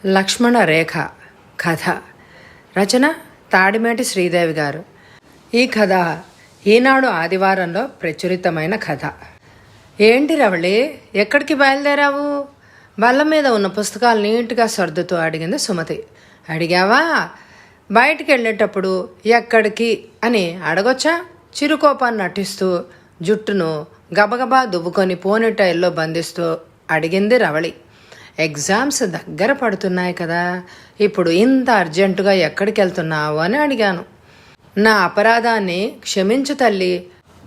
లక్ష్మణ రేఖ కథ రచన తాడిమేటి శ్రీదేవి గారు. ఈ కథ ఈనాడు ఆదివారంలో ప్రచురితమైన కథ. ఏంటి రవళి, ఎక్కడికి బయలుదేరావు? బల్ల మీద ఉన్న పుస్తకాలు నీట్గా సర్దుతూ అడిగింది సుమతి. అడిగావా? బయటికి వెళ్ళేటప్పుడు ఎక్కడికి అని అడగొచ్చా? చిరుకోపాన్ని నటిస్తూ జుట్టును గబగబా దువ్వుకొని పోనీటైల్లో బంధిస్తూ అడిగింది రవళి. ఎగ్జామ్స్ దగ్గర పడుతున్నాయి కదా, ఇప్పుడు ఇంత అర్జెంటుగా ఎక్కడికి వెళ్తున్నావు అని అడిగాను. నా అపరాధాన్ని క్షమించు తల్లి,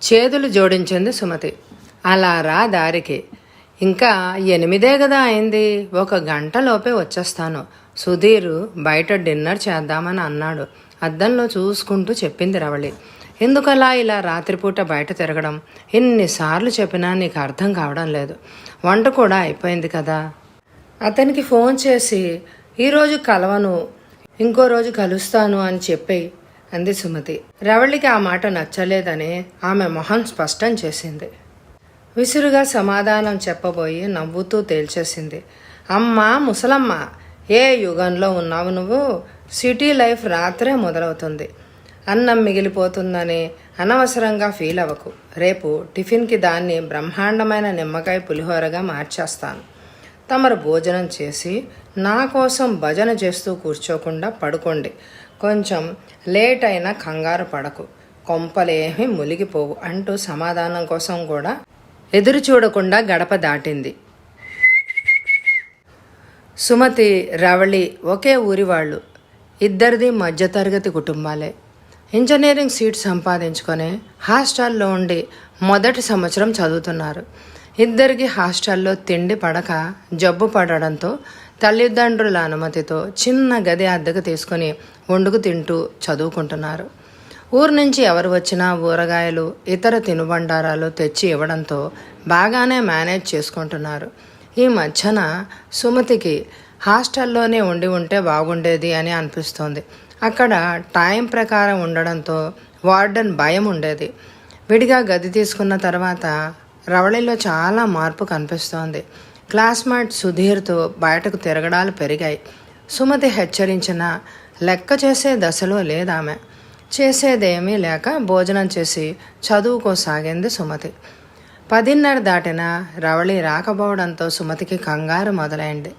చేతులు జోడించింది సుమతి. అలా రా దారికి, ఇంకా 8 కదా అయింది, 1 గంటలోపే వచ్చేస్తాను. సుధీర్ బయట డిన్నర్ చేద్దామని అన్నాడు, అద్దంలో చూసుకుంటూ చెప్పింది రవళి. ఎందుకలా ఇలా రాత్రిపూట బయట తిరగడం? ఎన్నిసార్లు చెప్పినా నీకు అర్థం కావడం లేదు. వంట కూడా అయిపోయింది కదా. అతనికి ఫోన్ చేసి ఈరోజు కలవను, ఇంకో రోజు కలుస్తాను అని చెప్పేయి అంది సుమతి. రవళికి ఆ మాట నచ్చలేదని ఆమె మొహం స్పష్టం చేసింది. విసురుగా సమాధానం చెప్పబోయి నవ్వుతూ తేల్చేసింది. అమ్మా ముసలమ్మ, ఏ యుగంలో ఉన్నావు నువ్వు? సిటీ లైఫ్ రాత్రే మొదలవుతుంది. అన్నం మిగిలిపోతుందని అనవసరంగా ఫీల్ అవ్వకు. రేపు టిఫిన్కి దాన్ని బ్రహ్మాండమైన నిమ్మకాయ పులిహోరగా మార్చేస్తాను. తమరు భోజనం చేసి నా కోసం భజన చేస్తూ కూర్చోకుండా పడుకోండి. కొంచెం లేట్ అయినా కంగారు పడకు, కొంపలేమీ మునిగిపోవు అంటూ సమాధానం కోసం కూడా ఎదురు చూడకుండా గడప దాటింది. సుమతి, రవళి ఒకే ఊరి వాళ్ళు. ఇద్దరిది మధ్యతరగతి కుటుంబాలే. ఇంజనీరింగ్ సీట్ సంపాదించుకొని హాస్టల్లో ఉండి మొదటి సంవత్సరం చదువుతున్నారు. ఇద్దరికి హాస్టల్లో తిండి పడక జబ్బు పడడంతో తల్లిదండ్రుల అనుమతితో చిన్న గది అద్దెకు తీసుకుని వండుకు తింటూ చదువుకుంటున్నారు. ఊరు నుంచి ఎవరు వచ్చినా ఊరగాయలు, ఇతర తినుబండారాలు తెచ్చి ఇవ్వడంతో బాగానే మేనేజ్ చేసుకుంటున్నారు. ఈ మధ్యన సుమతికి హాస్టల్లోనే ఉంటే బాగుండేది అని అనిపిస్తోంది. అక్కడ టైం ప్రకారం ఉండడంతో వార్డెన్ భయం ఉండేది. విడిగా గది తీసుకున్న తర్వాత రవళిలో చాలా మార్పు కనిపిస్తోంది. క్లాస్మేట్ సుధీర్తో బయటకు తిరగడాలు పెరిగాయి. సుమతి హెచ్చరించిన లెక్క చేసే దశలో లేదామె. చేసేదేమీ లేక భోజనం చేసి చదువుకోసాగింది సుమతి. 10:30 దాటినా రవళి రాకపోవడంతో సుమతికి కంగారు మొదలైంది.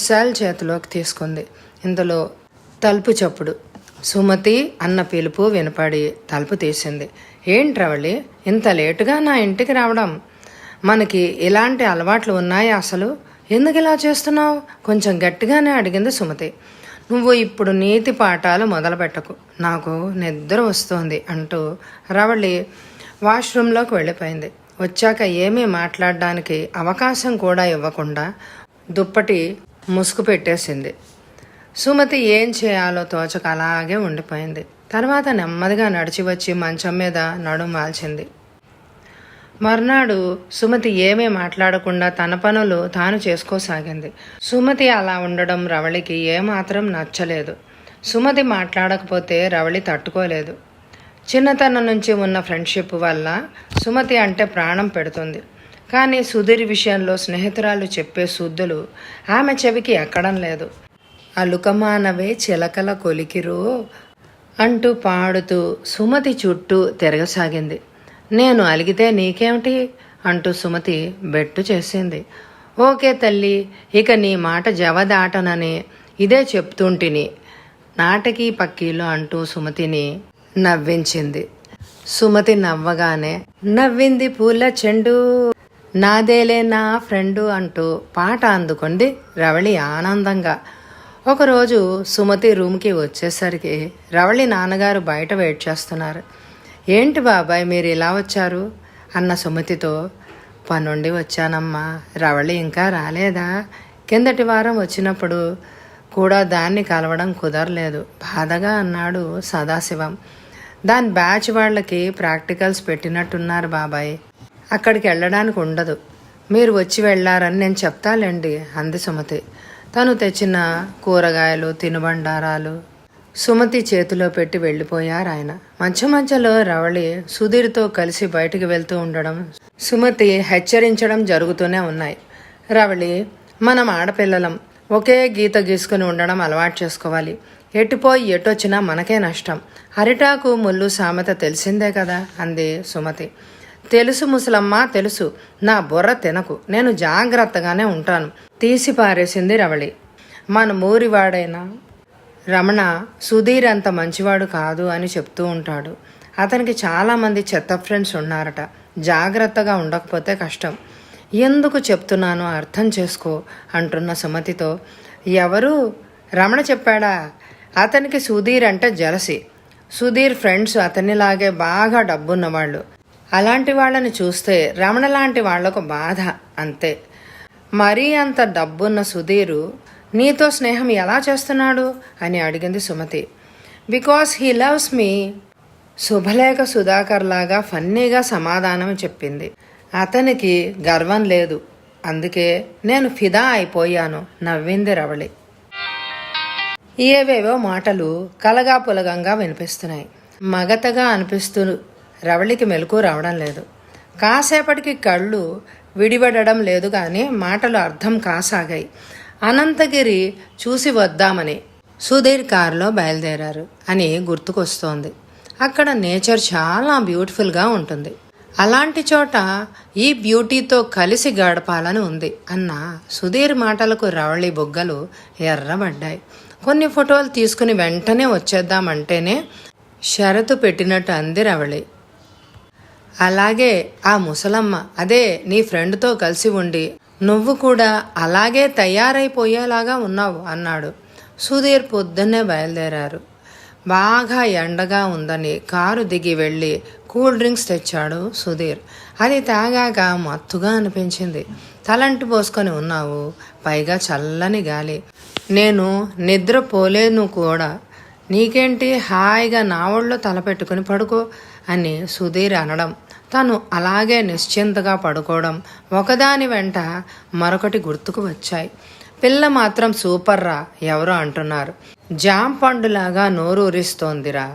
సెల్ చేతిలోకి తీసుకుంది. ఇందులో తలుపు చప్పుడు. సుమతి అన్న పిలుపు వినపడి తలుపు తీసింది. ఏంటి రవళి, ఇంత లేటుగా నా ఇంటికి రావడం? మనకి ఇలాంటి అలవాట్లు ఉన్నాయా అసలు? ఎందుకు ఇలా చేస్తున్నావు? కొంచెం గట్టిగానే అడిగింది సుమతి. నువ్వు ఇప్పుడు నీతి పాఠాలు మొదలుపెట్టకు, నాకు నిద్ర వస్తోంది అంటూ రవళి వాష్రూంలోకి వెళ్ళిపోయింది. వచ్చాక ఏమీ మాట్లాడడానికి అవకాశం కూడా ఇవ్వకుండా దుప్పటి ముసుగు పెట్టేసింది. సుమతి ఏం చేయాలో తోచక అలాగే ఉండిపోయింది. తర్వాత నెమ్మదిగా నడిచి వచ్చి మంచం మీద నడుము వాల్చింది. మర్నాడు సుమతి ఏమీ మాట్లాడకుండా తన పనులు తాను చేసుకోసాగింది. సుమతి అలా ఉండడం రవళికి ఏమాత్రం నచ్చలేదు. సుమతి మాట్లాడకపోతే రవళి తట్టుకోలేదు. చిన్నతనం నుంచి ఉన్న ఫ్రెండ్షిప్ వల్ల సుమతి అంటే ప్రాణం పెడుతుంది. కానీ సుధీర్ విషయంలో స్నేహితురాలు చెప్పే శుద్ధులు ఆమె చెవికి ఎక్కడం లేదు. అలుకమానవే చిలకల కొలికిరో అంటూ పాడుతూ సుమతి చుట్టూ తిరగసాగింది. నేను అలిగితే నీకేమిటి అంటూ సుమతి బెట్టు చేసింది. ఓకే తల్లి, ఇక నీ మాట జవదాటనని ఇదే చెప్తుంటిని, నాటకీ పక్కీలు అంటూ సుమతిని నవ్వించింది. సుమతి నవ్వగానే నవ్వింది పూల చెండు, నాదేలే నా ఫ్రెండు అంటూ పాట అందుకుంది రవళి ఆనందంగా. ఒకరోజు సుమతి రూమ్కి వచ్చేసరికి రవళి నాన్నగారు బయట వెయిట్ చేస్తున్నారు. ఏంటి బాబాయ్ మీరు ఇలా వచ్చారు అన్న సుమతితో, పనుండి వచ్చానమ్మా. రవళి ఇంకా రాలేదా? కిందటి వారం వచ్చినప్పుడు కూడా దాన్ని కలవడం కుదరలేదు బాధగా అన్నాడు సదాశివం. దాని బ్యాచ్ వాళ్ళకి ప్రాక్టికల్స్ పెట్టినట్టున్నారు బాబాయ్, అక్కడికి వెళ్ళడానికి ఉండదు. మీరు వచ్చి వెళ్ళారని నేను చెప్తాలేండి అంది సుమతి. తను తెచ్చిన కూరగాయలు, తినుబండారాలు సుమతి చేతిలో పెట్టి వెళ్ళిపోయారు ఆయన. మధ్యలో రవళి సుధీర్తో కలిసి బయటికి వెళ్తూ ఉండడం, సుమతి హెచ్చరించడం జరుగుతూనే ఉన్నాయి. రవళి, మనం ఆడపిల్లలం, ఒకే గీత గీసుకుని ఉండడం అలవాటు చేసుకోవాలి. ఎటుపోయి ఎటొచ్చినా మనకే నష్టం. అరిటాకు ముళ్ళు సామెత తెలిసిందే కదా అంది సుమతి. తెలుసు ముసలమ్మ తెలుసు, నా బుర్ర తినకు, నేను జాగ్రత్తగానే ఉంటాను తీసి పారేసింది రవళి. మన ఊరివాడైన రమణ సుధీర్ అంత మంచివాడు కాదు అని చెప్తూ ఉంటాడు. అతనికి చాలామంది చెత్త ఫ్రెండ్స్ ఉన్నారట. జాగ్రత్తగా ఉండకపోతే కష్టం. ఎందుకు చెప్తున్నానో అర్థం చేసుకో అంటున్న సుమతితో, ఎవరు రమణ చెప్పాడా? అతనికి సుధీర్ అంటే జలసి. సుధీర్ ఫ్రెండ్స్ అతనిలాగే బాగా డబ్బున్నవాళ్ళు. అలాంటి వాళ్ళని చూస్తే రమణ లాంటి వాళ్లకు బాధ అంతే. మరీ అంత డబ్బున్న సుధీరు నీతో స్నేహం ఎలా చేస్తున్నాడు అని అడిగింది Sumathi. Because he loves me. Subhalekha Sudhakar లాగా ఫన్నీగా సమాధానం చెప్పింది. అతనికి గర్వం లేదు, అందుకే నేను ఫిదా అయిపోయాను నవ్వింది రవళి. ఏవేవో మాటలు కలగా పులగంగా వినిపిస్తున్నాయి. మగతగా అనిపిస్తూ రవళికి మెలకు రావడం లేదు. కాసేపటికి కళ్ళు విడిపడడం లేదు కానీ మాటలు అర్థం కాసాగాయి. అనంతగిరి చూసి వద్దామని సుధీర్ కారులో బయలుదేరారు అని గుర్తుకొస్తోంది. అక్కడ నేచర్ చాలా బ్యూటిఫుల్గా ఉంటుంది. అలాంటి చోట ఈ బ్యూటీతో కలిసి గడపాలని ఉంది అన్న సుధీర్ మాటలకు రవళి బొగ్గలు ఎర్రబడ్డాయి. కొన్ని ఫోటోలు తీసుకుని వెంటనే వచ్చేద్దామంటేనే షరతు పెట్టినట్టు అంది రవళి. అలాగే ఆ ముసలమ్మ, అదే నీ ఫ్రెండ్తో కలిసి ఉండి నువ్వు కూడా అలాగే తయారైపోయేలాగా ఉన్నావు అన్నాడు. సుధీర్ పొద్దున్నే బయలుదేరారు. బాగా ఎండగా ఉందని కారు దిగి వెళ్ళి కూల్ డ్రింక్స్ తెచ్చాడు సుధీర్. అది తాగాక మత్తుగా అనిపించింది. తలంటి పోసుకొని ఉన్నావు, పైగా చల్లని గాలి. నేను నిద్రపోలేను కూడా. నీకేంటి, హాయిగా నా ఒళ్ళో తలపెట్టుకుని పడుకో అని సుధీర్ అనడం, తను అలాగే నిశ్చింతగా పడుకోవడం ఒకదాని వెంట మరొకటి గుర్తుకు వచ్చాయి. పిల్ల మాత్రం సూపర్రా ఎవరో అంటున్నారు. జామ్ పండులాగా నోరూరిస్తోందిరా.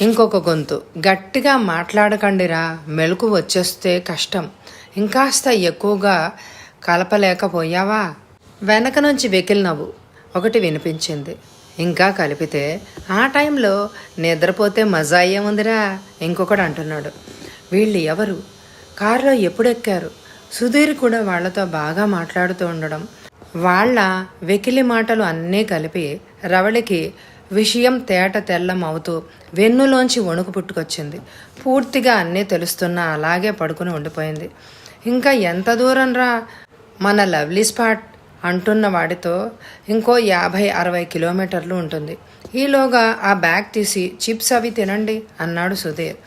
ఇంకొక గొంతు, గట్టిగా మాట్లాడకండిరా, మెలకు వచ్చేస్తే కష్టం. ఇంకాస్త ఎక్కువగా కలపలేకపోయావా? వెనక నుంచి వెకిలి నవ్వు ఒకటి వినిపించింది. ఇంకా కలిపితే ఆ టైంలో నిద్రపోతే మజా ఏముందిరా ఇంకొకడు అంటున్నాడు. వీళ్ళు ఎవరు? కారులో ఎప్పుడెక్కారు? సుధీర్ కూడా వాళ్లతో బాగా మాట్లాడుతూ ఉండడం, వాళ్ళ వెకిలి మాటలు అన్నీ కలిపి రవళికి విషయం తేట తెల్లం అవుతూ వెన్నులోంచి వణుకు పుట్టుకొచ్చింది. పూర్తిగా అన్నీ తెలుస్తున్నా అలాగే పడుకుని ఉండిపోయింది. ఇంకా ఎంత దూరం రా మన లవ్లీ స్పాట్ అంటున్న వాడితో ఇంకో 50-60 కిలోమీటర్లు ఉంటుంది. ఈలోగా ఆ బ్యాగ్ తీసి చిప్స్ అవి తినండి అన్నాడు సుధీర్.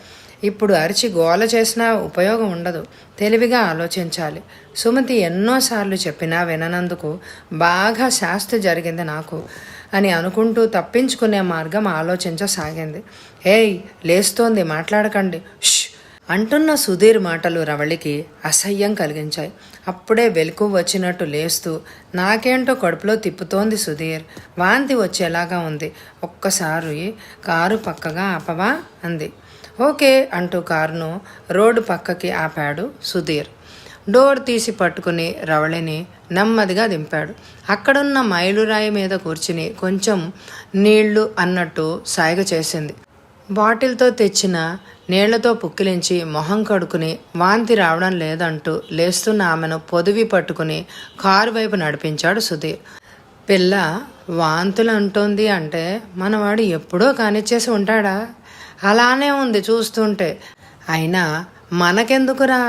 ఇప్పుడు అరిచి గోల చేసినా ఉపయోగం ఉండదు, తెలివిగా ఆలోచించాలి. సుమతి ఎన్నోసార్లు చెప్పినా విననందుకు బాగా శాస్తి జరిగింది నాకు అని అనుకుంటూ తప్పించుకునే మార్గం ఆలోచించసాగింది. ఏయ్ లేస్తోంది, మాట్లాడకండి, ష్ అంటున్న సుధీర్ మాటలు రవళికి అసహ్యం కలిగించాయి. అప్పుడే వెలుకు వచ్చినట్టు లేస్తూ నాకేంటో కడుపులో తిప్పుతోంది సుధీర్, వాంతి వచ్చేలాగా ఉంది, ఒక్కసారి కారు పక్కగా ఆపవా అంది. ఓకే అంటూ కారును రోడ్డు పక్కకి ఆపాడు సుధీర్. డోర్ తీసి పట్టుకుని రవళిని నెమ్మదిగా దింపాడు. అక్కడున్న మైలురాయి మీద కూర్చుని కొంచెం నీళ్లు అన్నట్టు సాయిగ చేసింది. బాటిల్తో తెచ్చిన నీళ్లతో పుక్కిలించి మొహం కడుకుని వాంతి రావడం లేదంటూ లేస్తున్న ఆమెను పొదివి పట్టుకుని కారు వైపు నడిపించాడు సుధీర్. పిల్ల వాంతులు అంటోంది అంటే మనవాడు ఎప్పుడో కానిచ్చేసి ఉంటాడా? అలానే ఉంది చూస్తుంటే. అయినా మనకెందుకురా,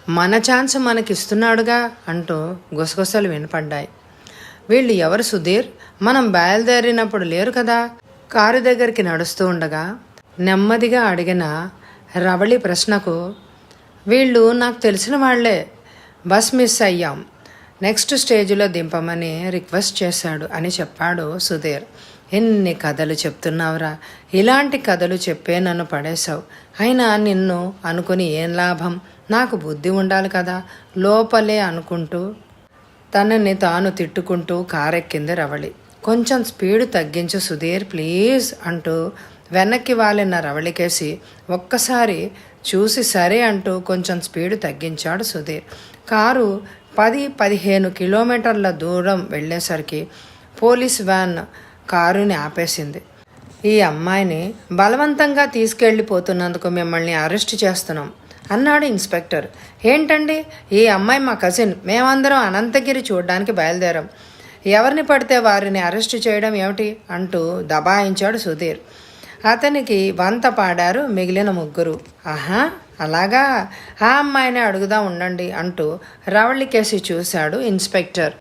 మన ఛాన్స్ మనకిస్తున్నాడుగా అంటూ గుసగుసలు వినపడ్డాయి. వీళ్ళు ఎవరు సుధీర్? మనం బయలుదేరినప్పుడు లేరు కదా? కారు దగ్గరికి నడుస్తూ ఉండగా నెమ్మదిగా అడిగిన రవళి ప్రశ్నకు, వీళ్ళు నాకు తెలిసిన వాళ్లే, బస్ మిస్ అయ్యాం, నెక్స్ట్ స్టేజ్లో దింపమని రిక్వెస్ట్ చేశాడు అని చెప్పాడు సుధీర్. ఎన్ని కథలు చెప్తున్నావురా, ఇలాంటి కథలు చెప్పే నన్ను పడేశావు. అయినా నిన్ను అనుకుని ఏం లాభం, నాకు బుద్ధి ఉండాలి కదా లోపలే అనుకుంటూ తనని తాను తిట్టుకుంటూ కారెక్కింది రవళి. కొంచెం స్పీడు తగ్గించు సుధీర్ ప్లీజ్ అంటూ వెనక్కి వాలిన రవళికేసి ఒక్కసారి చూసి సరే అంటూ కొంచెం స్పీడ్ తగ్గించాడు సుధీర్. కారు 10-15 కిలోమీటర్ల దూరం వెళ్ళేసరికి పోలీస్ వ్యాన్ కారుని ఆపేసింది. ఈ అమ్మాయిని బలవంతంగా తీసుకెళ్ళిపోతున్నందుకు మిమ్మల్ని అరెస్ట్ చేస్తున్నాం అన్నాడు ఇన్స్పెక్టర్. ఏంటండి, ఈ అమ్మాయి మా కజిన్, మేమందరం అనంతగిరి చూడడానికి బయలుదేరాం. ఎవరిని పడితే వారిని అరెస్ట్ చేయడం ఏమిటి అంటూ దబాయించాడు సుధీర్. అతనికి వంత పాడారు మిగిలిన ముగ్గురు. ఆహా, అలాగా, ఆ అమ్మాయిని అడుగుదా ఉండండి అంటూ రవళికేసి చూశాడు ఇన్స్పెక్టర్.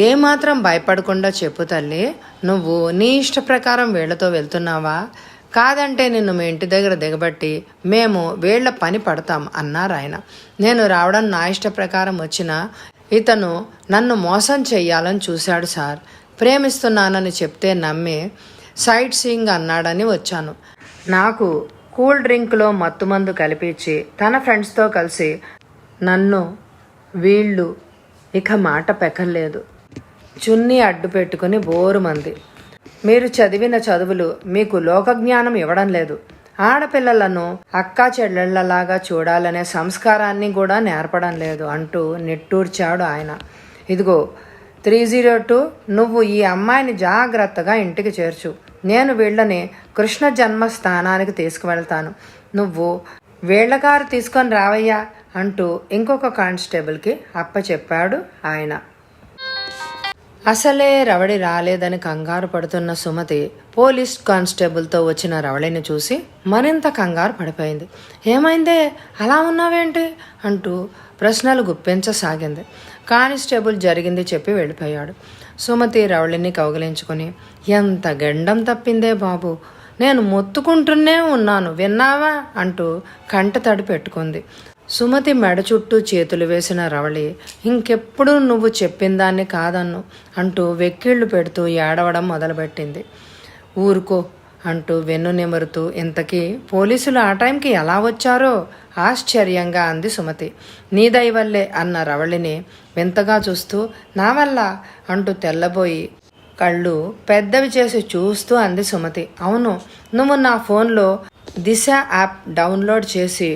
ఏమాత్రం భయపడకుండా చెప్పు తల్లి, నువ్వు నీ ఇష్ట ప్రకారం వీళ్లతో వెళ్తున్నావా? కాదంటే నిన్ను మీ ఇంటి దగ్గర దిగబట్టి మేము వీళ్ల పని పడతాం అన్నారు ఆయన. నేను రావడం నా ఇష్ట ప్రకారం వచ్చినా ఇతను నన్ను మోసం చెయ్యాలని చూశాడు సార్. ప్రేమిస్తున్నానని చెప్తే నమ్మి సైట్ సీయింగ్ అన్నాడని వచ్చాను. నాకు కూల్ డ్రింక్లో మత్తుమందు కలిపించి తన ఫ్రెండ్స్తో కలిసి నన్ను వీళ్ళు ఇక మాట పెక్కలేదు. చున్నీ అడ్డు పెట్టుకుని బోరుమంది. మీరు చదివిన చదువులు మీకు లోకజ్ఞానం ఇవ్వడం లేదు. ఆడపిల్లలను అక్కా చెల్లెళ్లలాగా చూడాలనే సంస్కారాన్ని కూడా నేర్పడం లేదు అంటూ నిట్టూర్చాడు ఆయన. ఇదిగో 302, నువ్వు ఈ అమ్మాయిని జాగ్రత్తగా ఇంటికి చేర్చు. నేను వీళ్ళని కృష్ణ జన్మస్థానానికి తీసుకువెళ్తాను. నువ్వు వీళ్ళకారు తీసుకొని రావయ్యా అంటూ ఇంకొక కానిస్టేబుల్కి అప్పచెప్పాడు ఆయన. అసలే రవళి రాలేదని కంగారు పడుతున్న సుమతి పోలీస్ కానిస్టేబుల్తో వచ్చిన రవళిని చూసి మరింత కంగారు పడిపోయింది. ఏమైందే, అలా ఉన్నావేంటి అంటూ ప్రశ్నలు గుప్పించసాగింది. కానిస్టేబుల్ జరిగింది చెప్పి వెళ్ళిపోయాడు. సుమతి రవళిని కౌగిలించుకుని, ఎంత గండం తప్పిందే బాబు, నేను మొత్తుకుంటూనే ఉన్నాను విన్నావా అంటూ కంట తడి పెట్టుకుంది. సుమతి మెడ చుట్టూ చేతులు వేసిన రవళి, ఇంకెప్పుడు నువ్వు చెప్పిందాన్ని కాదన్ను అంటూ వెక్కిళ్ళు పెడుతూ ఏడవడం మొదలుపెట్టింది. ఊరుకో అంటూ వెన్ను నిమురుతూ, ఇంతకీ పోలీసులు ఆ టైంకి ఎలా వచ్చారో ఆశ్చర్యంగా అంది సుమతి. నీ దయవల్లే అన్న రవళిని వింతగా చూస్తూ, నా వల్ల అంటూ తెల్లబోయి కళ్ళు పెద్దవి చేసి చూస్తూ అంది సుమతి. అవును, నువ్వు నా ఫోన్లో దిశ యాప్ డౌన్లోడ్ చేసి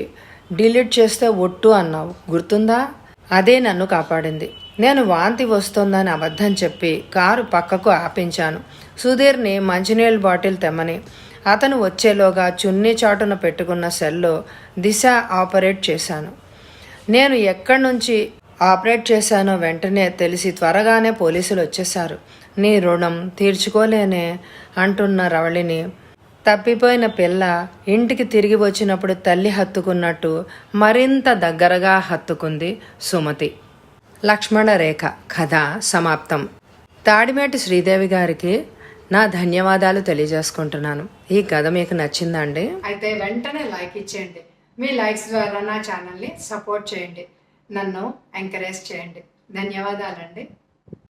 డిలీట్ చేస్తే ఒట్టు అన్నావు, గుర్తుందా? అదే నన్ను కాపాడింది. నేను వాంతి వస్తోందని అబద్ధం చెప్పి కారు పక్కకు ఆపించాను. సుధీర్ని మంచినీళ్ళ బాటిల్ తెమ్మని అతను వచ్చేలోగా చున్నీ చాటున పెట్టుకున్న సెల్లో దిశ ఆపరేట్ చేశాను. నేను ఎక్కడి నుంచి ఆపరేట్ చేశానో వెంటనే తెలిసి త్వరగానే పోలీసులు వచ్చేశారు. నీ రుణం తీర్చుకోలేనే అంటున్న రవళిని తప్పిపోయిన పిల్ల ఇంటికి తిరిగి వచ్చినప్పుడు తల్లి హత్తుకున్నట్టు మరింత దగ్గరగా హత్తుకుంది సుమతి. లక్ష్మణరేఖ కథ సమాప్తం. తాడిమేటి శ్రీదేవి గారికి నా ధన్యవాదాలు తెలియజేసుకుంటున్నాను. ఈ కథ మీకు నచ్చిందండి? అయితే వెంటనే లైక్ ఇచ్చేయండి. మీ లైక్స్ ద్వారా నా ఛానల్ని సపోర్ట్ చేయండి, నన్ను ఎంకరేజ్ చేయండి. ధన్యవాదాలండి.